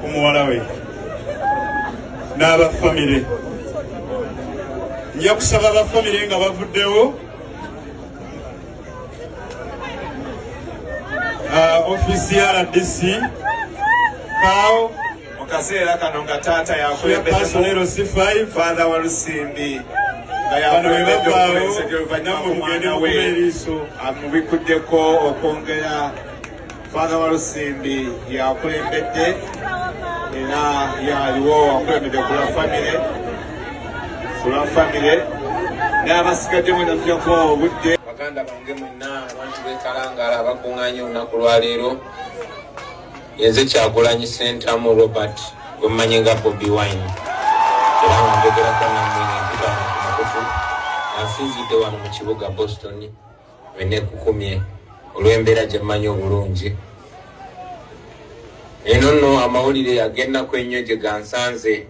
ku muwala we n'abafamire. Nja kusaba abafamire nga bavuddewo office ya RDC kao mukaseera kano nga taata yakulembedde C5 Father Walusimbi amubikuddeko okwongera. Father Walusimbi yakulembedde era yaliwo wakulembedde ku lwa famire n'abasigadde mwenatulyako obudde. Baganda bange mwenna abantu b'ekalangala bakuŋŋaanye olunaku lwaleero. Yenze Kyagulanyi Sentamu Robert gwe mmanyi nga Bobi Wine era nga njogerako nammwe ng'empitana ku makutu ansinzidde wano mu kibuga Boston wenekukumye olw'embeera gye mmanyi obulungi. Eno nno amawulire agendako ennyo gye gansanze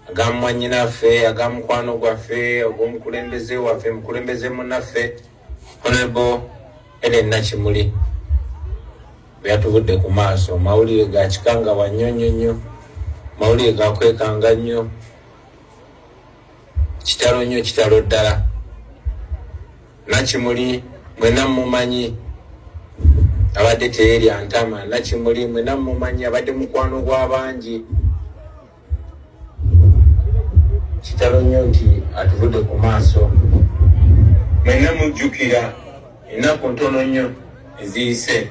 agamwannyinaffe agamukwano gwaffe ogw'omukulembeze waffe mukulembeze munnaffe Honorable Ellen Nakimuli bwe yatuvudde ku maaso. Mawulire ga kikangabwa nnyo, mawulire gakwekanga nnyo, kitalo nnyo, kitalo ddala. Nakimuli mwenna mumanyi abadde teerya ntama. Nakimuli mwenna mumanyi abadde mukwano gw'abangi. Kitalo nnyo nti atuvudde ku maaso. Mwenna mujjukira ennaku ntono nnyo eziyise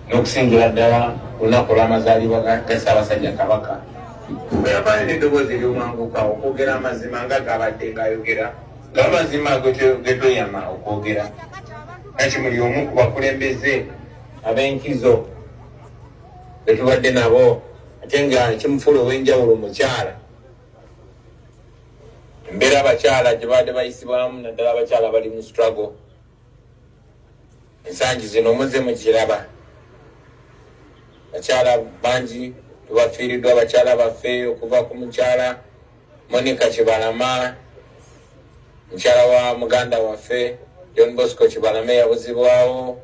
n'okusingira ddala olunaku lw'amazaalibwa ga Ssaabasajja Kabaka. Bwe yavayo n'eddoboozi ery'omwanguka okwogera amazima nga gabadde ng'ayogera ng'amazima ge tweyama okwogera. Nakimuli omu ku bakulembeze ab'enkizo be tubadde nabo ate nga kimufuula ow'enjawulo mukyala. Embeera abakyala gye baadde bayisibwamu naddala abakyala bali mu struggle ensangi zino muze mukiraba. Bakyala bangi tubafiiriddwa abakyala baffe okuva ku mukyala Monica Kibalama, mukyala wa muganda waffe John Bosco Kibalama yabuzibwawo,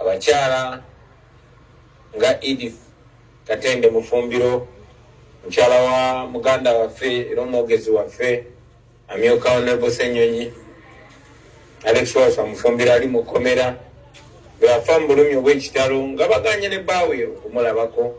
abakyala nga Edith Katende Mufumbiro, mukyala wa muganda waffe era omwogezi waffe amyuka Honorable Ssenyonyi, Alex Wasa Mufumbiro ali mu kkomera. Bwe yafa mu bulumi obw'ekitalo nga baganye ne bbaawe okumulabako.